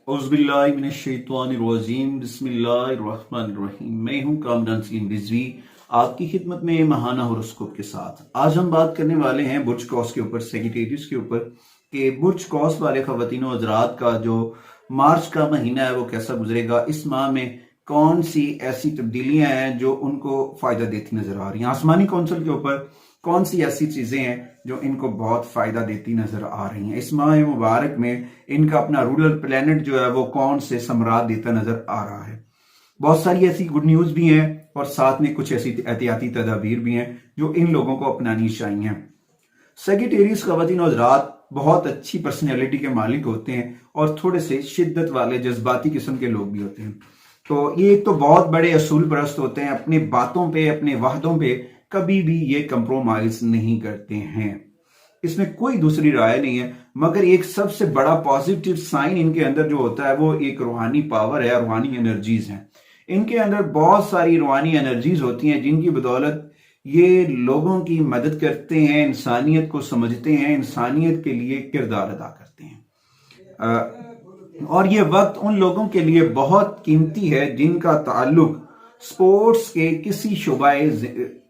औज़ुबिल्लाहिमिनश्शैतानिर्रजीम बिस्मिल्लाहिर्रहमानिर्रहीम। मैं हूं कामरान सलीम रिजवी आपकी खिदमत में महाना होरोस्कोप के साथ। आज हम बात करने वाले हैं बुर्ज क्रॉस के ऊपर, सेजिटेरियस के ऊपर, कि बुर्ज क्रॉस वाले खवातीन और हज़रात का जो मार्च का महीना है वो कैसा गुजरेगा। इस माह में कौन सी ऐसी तब्दीलियां हैं जो उनको फायदा देती नजर आ रही हैं। आसमानी कौंसल के ऊपर कौन सी ऐसी चीजें हैं जो इनको बहुत फायदा देती नजर आ रही हैं। इस माह मुबारक में इनका अपना रूरल प्लेनेट जो है वो कौन से समराट देता नजर आ रहा है। बहुत सारी ऐसी गुड न्यूज भी हैं और साथ में कुछ ऐसी एहतियाती तदाबीर भी हैं जो इन लोगों को अपनानी चाहिए। सेजिटेरियस खवातीन और हज़रात बहुत अच्छी पर्सनैलिटी के मालिक होते हैं और थोड़े से शिद्दत वाले जज्बाती किस्म के लोग भी होते हैं। तो ये एक तो बहुत बड़े असूल परस्त होते हैं, अपनी बातों पे, अपने वादों पे कभी भी ये कंप्रोमाइज नहीं करते हैं। इसमें कोई दूसरी राय नहीं है। मगर एक सबसे बड़ा पॉजिटिव साइन इनके अंदर जो होता है वो एक रूहानी पावर है, रूहानी एनर्जीज हैं। इनके अंदर बहुत सारी रूहानी एनर्जीज होती हैं जिनकी बदौलत ये लोगों की मदद करते हैं, इंसानियत को समझते हैं, इंसानियत के लिए किरदार अदा करते हैं। और ये वक्त उन लोगों के लिए बहुत कीमती है जिनका ताल्लुक स्पोर्ट्स के किसी शुबाए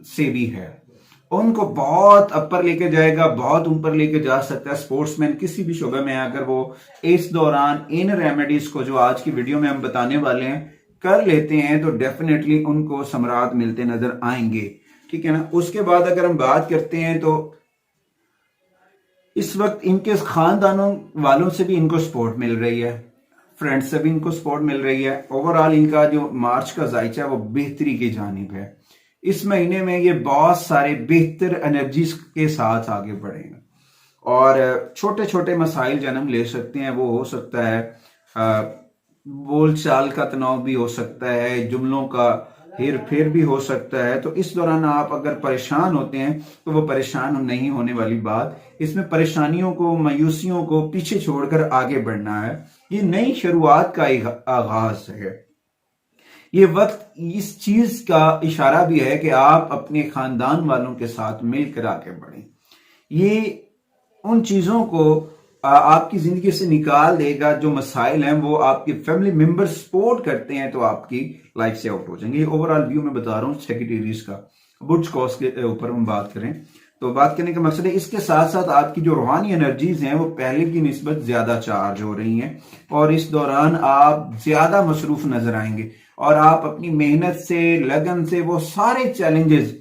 से भी है। उनको बहुत अपर लेके जाएगा, बहुत ऊपर लेके जा सकता है। स्पोर्ट्समैन किसी भी शुबे में अगर वो इस दौरान इन रेमेडीज को जो आज की वीडियो में हम बताने वाले हैं कर लेते हैं तो डेफिनेटली उनको समरात मिलते नजर आएंगे। ठीक है ना। उसके बाद अगर हम बात करते हैं तो इस वक्त इनके खानदानों वालों से भी इनको सपोर्ट मिल रही है, फ्रेंड्स से भी इनको सपोर्ट मिल रही है। ओवरऑल इनका जो मार्च का जायचा है वो बेहतरी की जानिब है। इस महीने में ये बहुत सारे बेहतर एनर्जीज के साथ आगे बढ़ेंगे और छोटे छोटे मसाइल जन्म ले सकते हैं। वो हो सकता है बोल चाल का तनाव भी हो सकता है, जुमलों का हेर फेर भी हो सकता है। तो इस दौरान आप अगर परेशान होते हैं तो वो परेशान नहीं होने वाली बात, इसमें परेशानियों को, मायूसियों को पीछे छोड़कर आगे बढ़ना है। ये नई शुरुआत का आगाज है। ये वक्त इस चीज का इशारा भी है कि आप अपने खानदान वालों के साथ मिलकर आगे बढ़ें। ये उन चीजों को आपकी जिंदगी से निकाल देगा जो मसाइल हैं वो आपके फैमिली मेंबर सपोर्ट करते हैं तो आपकी लाइफ से आउट हो जाएंगे। ये ओवरऑल व्यू में बता रहा हूँ सेजिटेरियस का। बुर्ज क्रॉस के ऊपर हम बात करें तो बात करने का मकसद है इसके साथ साथ आपकी जो रूहानी एनर्जीज हैं वो पहले की निस्बत ज्यादा चार्ज हो रही हैं और इस दौरान आप ज्यादा मसरूफ नजर आएंगे और आप अपनी मेहनत से, लगन से वो सारे चैलेंजेस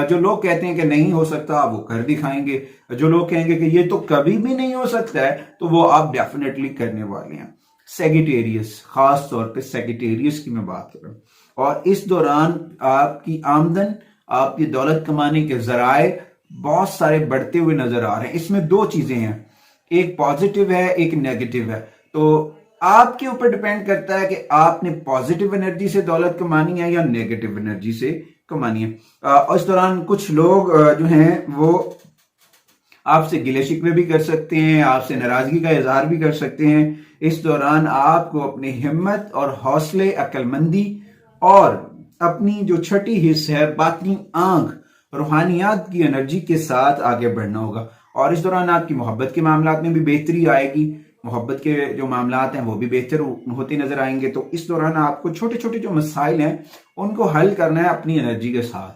जो लोग कहते हैं कि नहीं हो सकता वो कर दिखाएंगे, जो लोग कहेंगे कि ये तो कभी भी नहीं हो सकता है तो वो आप डेफिनेटली करने वाले हैं। सेजिटेरियस, खास तौर पे सेजिटेरियस की मैं बात कर रहा हूं और इस दौरान आपकी आमदन, आपकी दौलत कमाने के जराए बहुत सारे बढ़ते हुए नजर आ रहे हैं। इसमें दो चीजें हैं, एक पॉजिटिव है, एक नेगेटिव है। तो आपके ऊपर डिपेंड करता है कि आपने पॉजिटिव एनर्जी से दौलत कमानी है या नेगेटिव एनर्जी से कमानी है। और इस दौरान कुछ लोग जो हैं वो आपसे गिले शिकवे भी कर सकते हैं, आपसे नाराजगी का इजहार भी कर सकते हैं। इस दौरान आपको अपनी हिम्मत और हौसले, अक्लमंदी और अपनी जो छठी हिस्स है, बातनी आंख, रूहानियात की एनर्जी के साथ आगे बढ़ना होगा। और इस दौरान आपकी मोहब्बत के मामलात में भी बेहतरी आएगी, मोहब्बत के जो मामलात हैं वो भी बेहतर होते नजर आएंगे। तो इस दौरान आपको छोटे छोटे जो मसाइल हैं उनको हल करना है अपनी एनर्जी के साथ,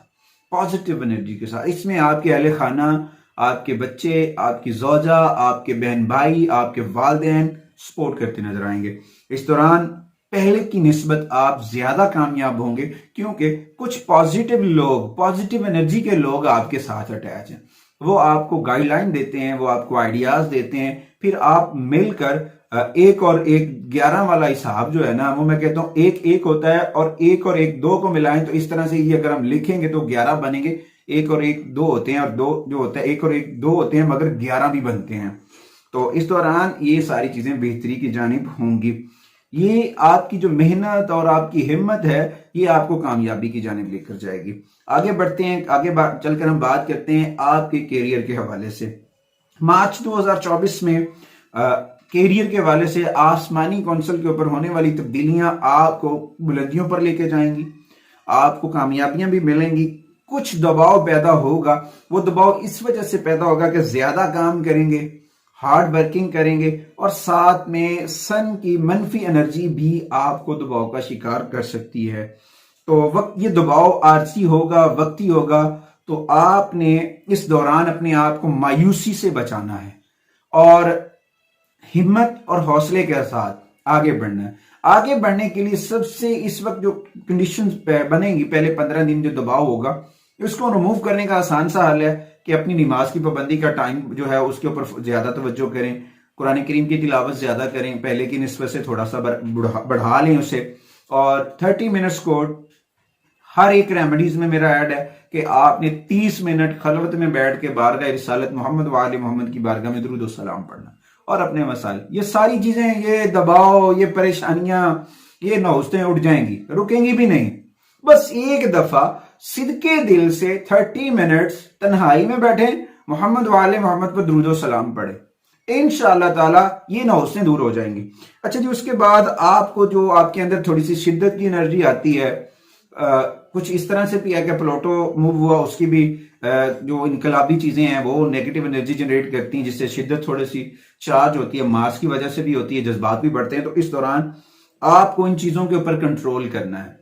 पॉजिटिव एनर्जी के साथ। इसमें आपके अहले खाना, आपके बच्चे, आपकी जोजा, आपके बहन भाई, आपके वालिदैन सपोर्ट करते नजर आएंगे। इस दौरान पहले की निस्बत आप ज्यादा कामयाब होंगे क्योंकि कुछ पॉजिटिव लोग, पॉजिटिव एनर्जी के लोग आपके साथ अटैच हैं। वो आपको गाइडलाइन देते हैं, वो आपको आइडियाज देते हैं, फिर आप मिलकर एक और एक 11 वाला हिसाब जो है ना वो मैं कहता हूं एक एक होता है और एक 2 को मिलाएं तो इस तरह से ये अगर हम लिखेंगे तो 11 बनेंगे। एक और एक 2 होते हैं और 2 जो होता है एक और एक 2 होते हैं मगर 11 भी बनते हैं। तो इस दौरान ये सारी चीजें बेहतरी की जानिब होंगी। ये आपकी जो मेहनत और आपकी हिम्मत है ये आपको कामयाबी की जानिब लेकर जाएगी। आगे बढ़ते हैं, चलकर हम बात करते हैं आपके कैरियर के हवाले से। मार्च 2024 में कैरियर के हवाले से आसमानी कौंसल के ऊपर होने वाली तब्दीलियां आपको बुलंदियों पर लेके जाएंगी, आपको कामयाबियां भी मिलेंगी। कुछ दबाव पैदा होगा, वो दबाव इस वजह से पैदा होगा कि ज्यादा काम करेंगे, हार्ड वर्किंग करेंगे और साथ में सन की मनफी एनर्जी भी आपको दबाव का शिकार कर सकती है। तो वक्त ये दबाव आरसी होगा, वक्ती होगा, तो आपने इस दौरान अपने आप को मायूसी से बचाना है और हिम्मत और हौसले के साथ आगे बढ़ना है। आगे बढ़ने के लिए सबसे इस वक्त जो कंडीशंस बनेंगी, पहले 15 दिन जो दबाव होगा, उसको रिमूव करने का आसान सा हल है कि अपनी नमाज की पाबंदी का टाइम जो है उसके ऊपर ज्यादा तवज्जो करें, कुरान करीम की तिलावत ज्यादा करें, पहले की निस्बत से थोड़ा सा बढ़ा लें उसे। और 30 मिनट्स को हर एक रेमेडीज में मेरा ऐड है कि आपने 30 मिनट खलवत में बैठ के बारगाह रिसालत मोहम्मद वाले मोहम्मद की बारगाह में दुरूद सलाम पढ़ना और अपने मसाइल, ये सारी चीजें, ये दबाव, ये परेशानियां, ये नौस्तें उठ जाएंगी, रुकेंगी भी नहीं। बस एक दफा सिदके दिल से 30 मिनट्स तन्हाई में बैठे, मोहम्मद वाले मोहम्मद पर दुरूद सलाम पढ़े, इंशाअल्लाह ताला ये नौस्तें दूर हो जाएंगी। अच्छा जी, उसके बाद आपको जो आपके अंदर थोड़ी सी शिद्दत की एनर्जी आती है, कुछ इस तरह से भी है कि प्लूटो मूव हुआ, उसकी भी जो इनकलाबी चीजें हैं वो नेगेटिव एनर्जी जनरेट करती हैं, जिससे शिद्दत थोड़ी सी चार्ज होती है, मार्स की वजह से भी होती है, जज्बात भी बढ़ते हैं। तो इस दौरान आपको इन चीजों के ऊपर कंट्रोल करना है,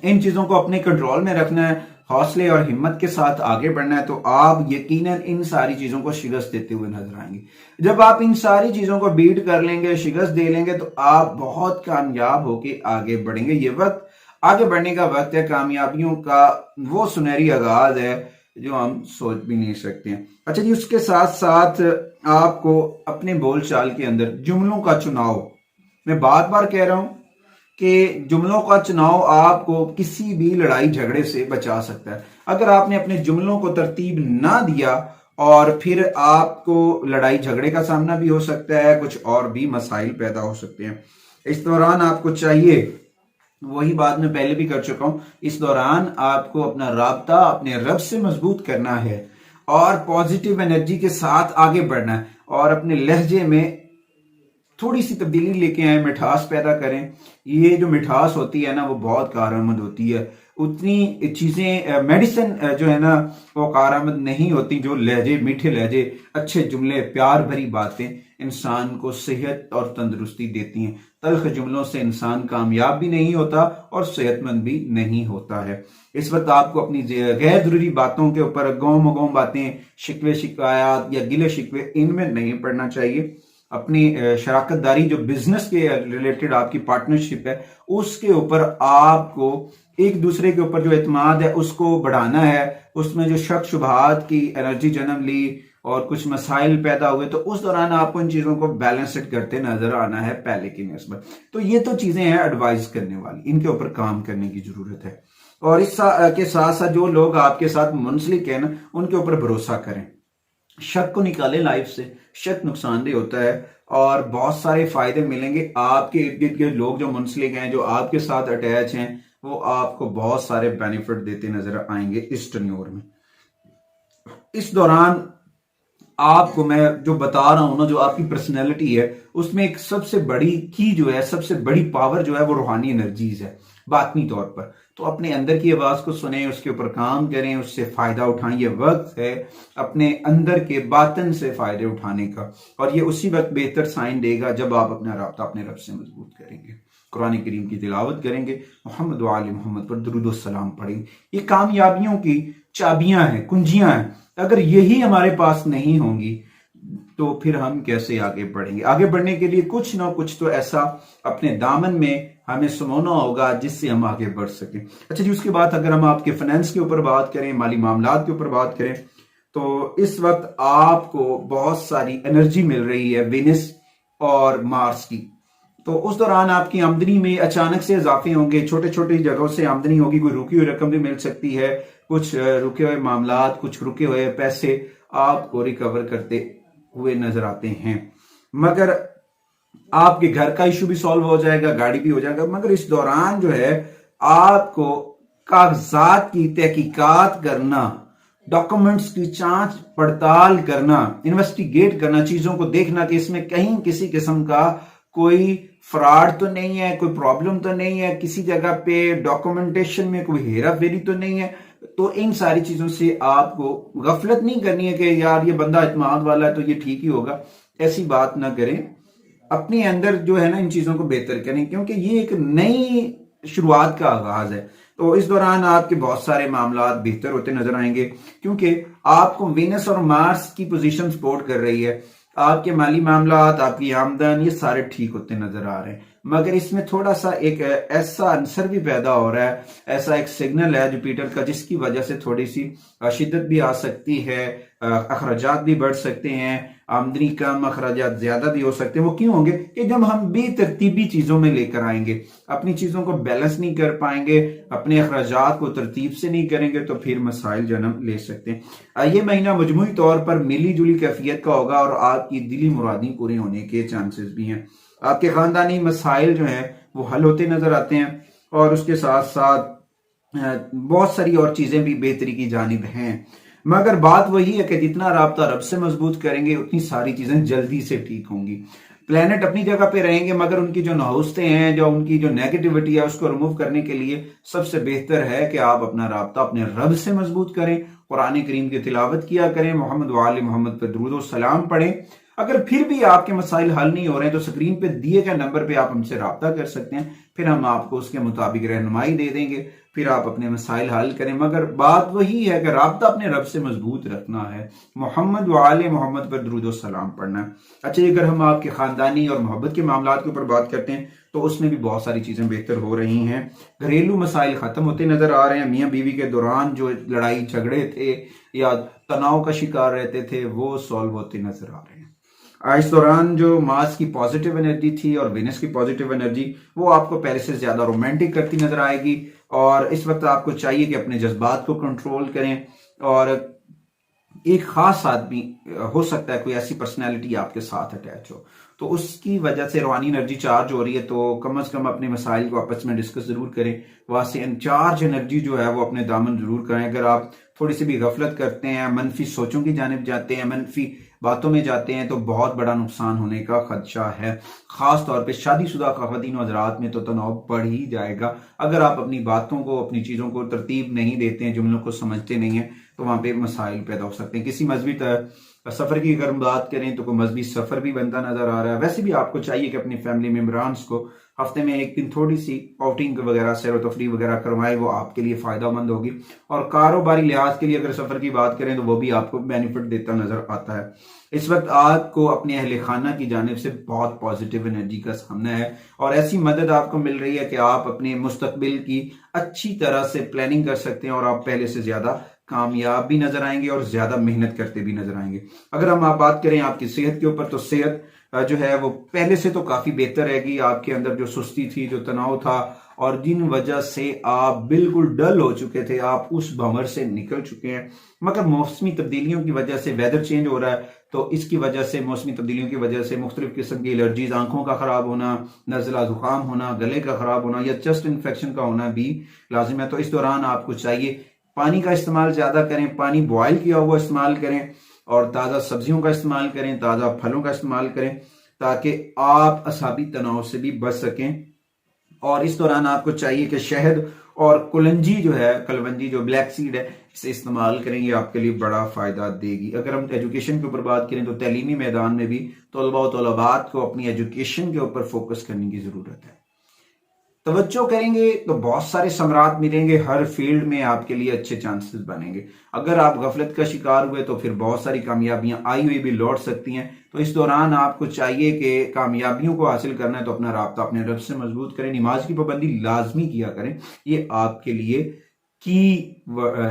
इन चीजों को अपने कंट्रोल में रखना है, हौसले और हिम्मत के साथ आगे बढ़ना है। तो आप यकीनन इन सारी चीजों को शिकस्त देते हुए नजर आएंगे। जब आप इन सारी चीजों को बीट कर लेंगे, शिकस्त दे लेंगे, तो आप बहुत कामयाब होके आगे बढ़ेंगे। ये वक्त आगे बढ़ने का वक्त है, कामयाबियों का वो सुनहरी आगाज है जो हम सोच भी नहीं सकते हैं। अच्छा जी, उसके साथ साथ आपको अपने बोलचाल के अंदर जुमलों का चुनाव, मैं बार बार कह रहा हूं कि जुमलों का चुनाव आपको किसी भी लड़ाई झगड़े से बचा सकता है। अगर आपने अपने जुमलों को तरतीब ना दिया और फिर आपको लड़ाई झगड़े का सामना भी हो सकता है, कुछ और भी मसाइल पैदा हो सकते हैं। इस दौरान आपको चाहिए, वही बात मैं पहले भी कर चुका हूं, इस दौरान आपको अपना राब्ता अपने रब से मजबूत करना है और पॉजिटिव एनर्जी के साथ आगे बढ़ना है और अपने लहजे में थोड़ी सी तब्दीली लेके आए, मिठास पैदा करें। ये जो मिठास होती है ना, वो बहुत कारआमद होती है। उतनी चीजें, मेडिसिन जो है ना, वो कारआमद नहीं होती जो लहजे, मीठे लहजे, अच्छे जुमले, प्यार भरी बातें इंसान को सेहत और तंदुरुस्ती देती हैं। तल्ख जुमलों से इंसान कामयाब भी नहीं होता और सेहतमंद भी नहीं होता है। इस वक्त आपको अपनी गैर जरूरी बातों के ऊपर गौम गौम बातें, शिकवे शिकायत या गिले शिकवे, इनमें नहीं पड़ना चाहिए। अपनी शराकतदारी जो बिजनेस के रिलेटेड आपकी पार्टनरशिप है, उसके ऊपर आपको एक दूसरे के ऊपर जो एतमाद है उसको बढ़ाना है। उसमें जो शक शुबहात की एनर्जी जन्म ली और कुछ मसाइल पैदा हुए, तो उस दौरान आपको इन चीजों को बैलेंस्ड करते नजर आना है पहले की निस्बत। तो ये तो चीजें हैं एडवाइस करने वाली, इनके ऊपर काम करने की जरूरत है। और इस के साथ साथ जो लोग आपके साथ मुंसलिक है ना, उनके ऊपर भरोसा करें, शक को निकालें लाइफ से। शक नुकसानदेह होता है और बहुत सारे फायदे मिलेंगे। आपके इर्द गिर्द के लोग जो मुंसलिक हैं, जो आपके साथ अटैच हैं, वो आपको बहुत सारे बेनिफिट देते नजर आएंगे इस टन्योर में। इस दौरान आपको मैं जो बता रहा हूं ना, जो आपकी पर्सनैलिटी है, उसमें एक सबसे बड़ी की जो है, सबसे बड़ी पावर जो है, वो रूहानी एनर्जीज है बातनी तौर पर। तो अपने अंदर की आवाज को सुने, उसके ऊपर काम करें, उससे फायदा उठाएं। ये वक्त है अपने अंदर के बातन से फायदे उठाने का, और ये उसी वक्त बेहतर साइन देगा जब आप अपना राब्ता अपने रब से मजबूत करेंगे, कुरान करीम की तिलावत करेंगे, मोहम्मद वाले मोहम्मद पर दुरूद सलाम पढ़ेंगे। ये कामयाबियों की चाबियां हैं, कुंजियां हैं। अगर यही हमारे पास नहीं होंगी तो फिर हम कैसे आगे बढ़ेंगे? आगे बढ़ने के लिए कुछ ना कुछ तो ऐसा अपने दामन में हमें सुनोना होगा जिससे हम आगे बढ़ सकें। अच्छा जी, उसके बाद अगर हम आपके फाइनेंस के ऊपर बात करें, माली मामलात के ऊपर बात करें, तो इस वक्त आपको बहुत सारी एनर्जी मिल रही है वेनिस और मार्स की। तो उस दौरान आपकी आमदनी में अचानक से इजाफे होंगे, छोटे छोटे जगहों से आमदनी होगी, कोई रुकी हुई रकम भी मिल सकती है, कुछ रुके हुए मामलात, कुछ रुके हुए पैसे आपको रिकवर करते हुए नजर आते हैं। मगर आपके घर का इशू भी सॉल्व हो जाएगा, गाड़ी भी हो जाएगा। मगर इस दौरान जो है आपको कागजात की तहकीकात करना, डॉक्यूमेंट्स की जांच पड़ताल करना, इन्वेस्टिगेट करना, चीजों को देखना कि इसमें कहीं किसी किस्म का कोई फ्रॉड तो नहीं है, कोई प्रॉब्लम तो नहीं है, किसी जगह पे डॉक्यूमेंटेशन में कोई हेरा फेरी तो नहीं है। तो इन सारी चीजों से आपको गफलत नहीं करनी है कि यार ये बंदा इत्मीनान वाला है तो ये ठीक ही होगा। ऐसी बात ना करें, अपने अंदर जो है ना इन चीजों को बेहतर करें, क्योंकि ये एक नई शुरुआत का आगाज है। तो इस दौरान आपके बहुत सारे मामला बेहतर होते नजर आएंगे, क्योंकि आपको वीनस और मार्स की पोजीशन सपोर्ट कर रही है। आपके माली मामला, आपकी आमदन, ये सारे ठीक होते नजर आ रहे हैं। मगर इसमें थोड़ा सा एक ऐसा आंसर भी पैदा हो रहा है, ऐसा एक सिग्नल है जुपिटर का, जिसकी वजह से थोड़ी सी शिद्दत भी आ सकती है, अखराजात भी बढ़ सकते हैं, आमदनी कम अखराजात ज्यादा भी हो सकते हैं। वो क्यों होंगे? कि जब हम बेतरतीबी चीजों में लेकर आएंगे, अपनी चीजों को बैलेंस नहीं कर पाएंगे, अपने अखराजात को तरतीब से नहीं करेंगे, तो फिर मसाइल जन्म ले सकते हैं। ये महीना मजमूई तौर पर मिली जुली कैफियत का होगा और आपकी दिली मुरादी पूरी होने के चांसेस भी हैं। आपके खानदानी मसाइल जो हैं वो हल होते नजर आते हैं, और उसके साथ साथ बहुत सारी और चीजें भी बेहतरी की जानिब हैं। मगर बात वही है कि जितना राब्ता रब से मजबूत करेंगे, उतनी सारी चीजें जल्दी से ठीक होंगी। प्लेनेट अपनी जगह पे रहेंगे, मगर उनकी जो नहुस्ते हैं, जो उनकी जो नेगेटिविटी है, उसको रिमूव करने के लिए सबसे बेहतर है कि आप अपना राब्ता अपने रब से मजबूत करें, कुरान करीम की तिलावत किया करें, मोहम्मद वाले मोहम्मद पर दुरूद व सलाम पढ़ें। अगर फिर भी आपके मसाइल हल नहीं हो रहे हैं, तो स्क्रीन पे दिए गए नंबर पे आप हमसे राब्ता कर सकते हैं, फिर हम आपको उसके मुताबिक रहनुमाई दे देंगे, फिर आप अपने मसाइल हल करें। मगर बात वही है कि राब्ता अपने रब से मजबूत रखना है, मोहम्मद वाले मोहम्मद पर दुरूद व सलाम पढ़ना है। अच्छा, अगर हम आपके खानदानी और मोहब्बत के मामला के ऊपर बात करते हैं, तो उसमें भी बहुत सारी चीजें बेहतर हो रही हैं। घरेलू मसाइल खत्म होते नजर आ रहे हैं। मियाँ बीवी के दौरान जो लड़ाई झगड़े थे या तनाव का शिकार रहते थे, वो सॉल्व होते नजर आ रहे हैं। इस दौरान जो मार्स की पॉजिटिव एनर्जी थी और वेनस की पॉजिटिव एनर्जी, वो आपको पहले से ज्यादा रोमांटिक करती नजर आएगी। और इस वक्त आपको चाहिए कि अपने जज्बात को कंट्रोल करें, और एक खास आदमी, हो सकता है कोई ऐसी पर्सनैलिटी आपके साथ अटैच हो, तो उसकी वजह से रूहानी एनर्जी चार्ज हो रही है, तो कम से कम अपने मसाइल को आपस में डिस्कस जरूर करें। वहां से इंचार्ज एनर्जी जो है वो अपने दामन जरूर करें। अगर आप थोड़ी सी भी गफलत करते हैं, मनफी सोचों की जानिब जाते हैं, मनफी बातों में जाते हैं, तो बहुत बड़ा नुकसान होने का खदशा है। खास तौर पे शादीशुदा ख़वातीन व हज़रात में तो तनाव बढ़ ही जाएगा। अगर आप अपनी बातों को, अपनी चीज़ों को तरतीब नहीं देते हैं, जुमलों को समझते नहीं हैं, तो वहां पे मसाइल पैदा हो सकते हैं। किसी मजहबी सफर की अगर हम बात करें, तो कोई मजहबी सफर भी बनता नजर आ रहा है। वैसे भी आपको चाहिए कि अपनी फैमिली मेम्बरान्स को हफ्ते में एक दिन थोड़ी सी आउटिंग वगैरह, सैर तफरी वगैरह करवाएं, वो आपके लिए फायदेमंद होगी। और कारोबारी लिहाज के लिए अगर सफर की बात करें, तो वो भी आपको बेनिफिट देता नजर आता है। इस वक्त आपको अपने अहले खाना की जानिब से बहुत पॉजिटिव एनर्जी का सामना है, और ऐसी मदद आपको मिल रही है कि आप अपने मुस्तकबिल की अच्छी तरह से प्लानिंग कर सकते हैं, और आप पहले से ज्यादा कामयाब भी नजर आएंगे और ज्यादा मेहनत करते भी नजर आएंगे। अगर हम आप बात करें आपकी सेहत के ऊपर, तो सेहत जो है वो पहले से तो काफी बेहतर रहेगी। आपके अंदर जो सुस्ती थी, जो तनाव था, और जिन वजह से आप बिल्कुल डल हो चुके थे, आप उस भंवर से निकल चुके हैं। मगर मौसमी तब्दीलियों की वजह से, वेदर चेंज हो रहा है, तो इसकी वजह से, मौसमी तब्दीलियों की वजह से मुख्तलिफ किस्म की एलर्जीज, आंखों का खराब होना, नज़ला जुकाम होना, गले का खराब होना, या चेस्ट इन्फेक्शन का होना भी लाजिम है। तो इस दौरान आपको चाहिए पानी का इस्तेमाल ज्यादा करें, पानी बॉयल किया हुआ इस्तेमाल करें, और ताज़ा सब्जियों का इस्तेमाल करें, ताज़ा फलों का इस्तेमाल करें, ताकि आप असाबी तनाव से भी बच सकें। और इस दौरान आपको चाहिए कि शहद और कुलंजी जो है, कलवंजी जो ब्लैक सीड है, इसे इस्तेमाल करेंगे, आपके लिए बड़ा फायदा देगी। अगर हम एजुकेशन के ऊपर बात करें, तो तलीमी मैदान में भी तलबा व तलबात को अपनी एजुकेशन के ऊपर फोकस करने की जरूरत है। तवज्जो करेंगे तो बहुत सारे समरात मिलेंगे, हर फील्ड में आपके लिए अच्छे चांसेस बनेंगे। अगर आप गफलत का शिकार हुए, तो फिर बहुत सारी कामयाबियां आई हुई भी लौट सकती हैं। तो इस दौरान आपको चाहिए कि कामयाबियों को हासिल करना है, तो अपना राब्ता अपने रब से मजबूत करें, नमाज की पाबंदी लाजमी किया करें, ये आपके लिए की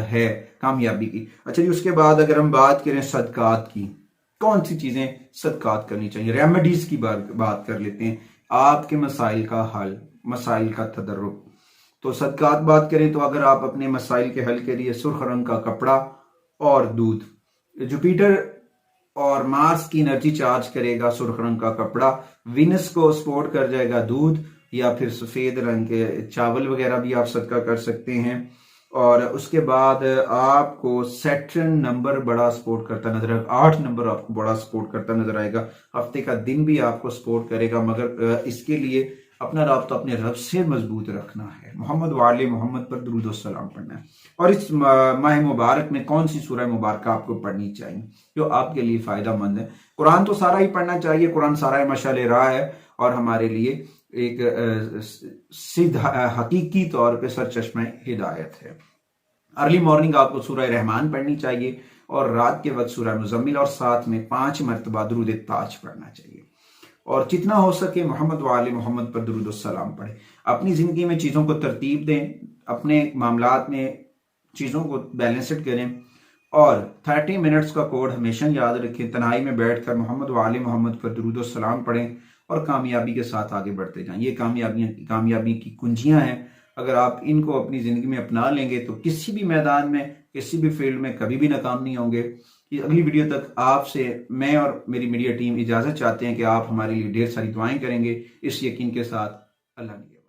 है कामयाबी की। अच्छा जी, उसके बाद अगर हम बात करें सदकात की, कौन सी चीजें सदकात करनी चाहिए, रेमेडीज की बात कर लेते हैं। आपके मसाइल का हल, मसाइल का तदर्रुक, तो सदकात बात करें, तो अगर आप अपने मसाइल के हल के लिए सुर्ख रंग का कपड़ा और दूध, जुपिटर और मार्स की एनर्जी चार्ज करेगा सुर्ख रंग का कपड़ा, विनस को सपोर्ट कर जाएगा दूध, या फिर सफेद रंग के चावल वगैरह भी आप सदका कर सकते हैं। और उसके बाद आपको सैटर्न नंबर बड़ा सपोर्ट करता नजर आएगा, 8 नंबर आपको बड़ा सपोर्ट करता नजर आएगा। हफ्ते का दिन भी आपको सपोर्ट करेगा, मगर इसके लिए अपना राब्ता अपने रब से मजबूत रखना है, मोहम्मद वाले मोहम्मद पर दुरूद व सलाम पढ़ना है। और इस माह मुबारक में कौन सी सूरह मुबारक आपको पढ़नी चाहिए जो आपके लिए फ़ायदा मंद है? कुरान तो सारा ही पढ़ना चाहिए, कुरान सारा मशाल राह है और हमारे लिए एक सीधा हकीकी तौर पे सरचश्मा हिदायत है। अर्ली मॉर्निंग आपको सूरह रहमान पढ़नी चाहिए और रात के वक्त सूरह मुजम्मिल और साथ में 5 मरतबा दुरूद ताज पढ़ना चाहिए। और जितना हो सके मोहम्मद वाले मोहम्मद पर दुरूद सलाम पढ़ें। अपनी ज़िंदगी में चीज़ों को तरतीब दें, अपने मामलात में चीज़ों को बैलेंसड करें और 30 मिनट्स का कोड हमेशा याद रखें। तन्हाई में बैठकर मोहम्मद वाले मोहम्मद पर दुरूद सलाम पढ़ें और कामयाबी के साथ आगे बढ़ते जाएं। ये कामयाबी की कुंजियां हैं। अगर आप इनको अपनी ज़िंदगी में अपना लेंगे तो किसी भी मैदान में, किसी भी फील्ड में कभी भी नाकाम नहीं होंगे। अगली वीडियो तक आपसे मैं और मेरी मीडिया टीम इजाज़त चाहते हैं कि आप हमारे लिए ढेर सारी दुआएं करेंगे, इस यकीन के साथ। अल्लाह ने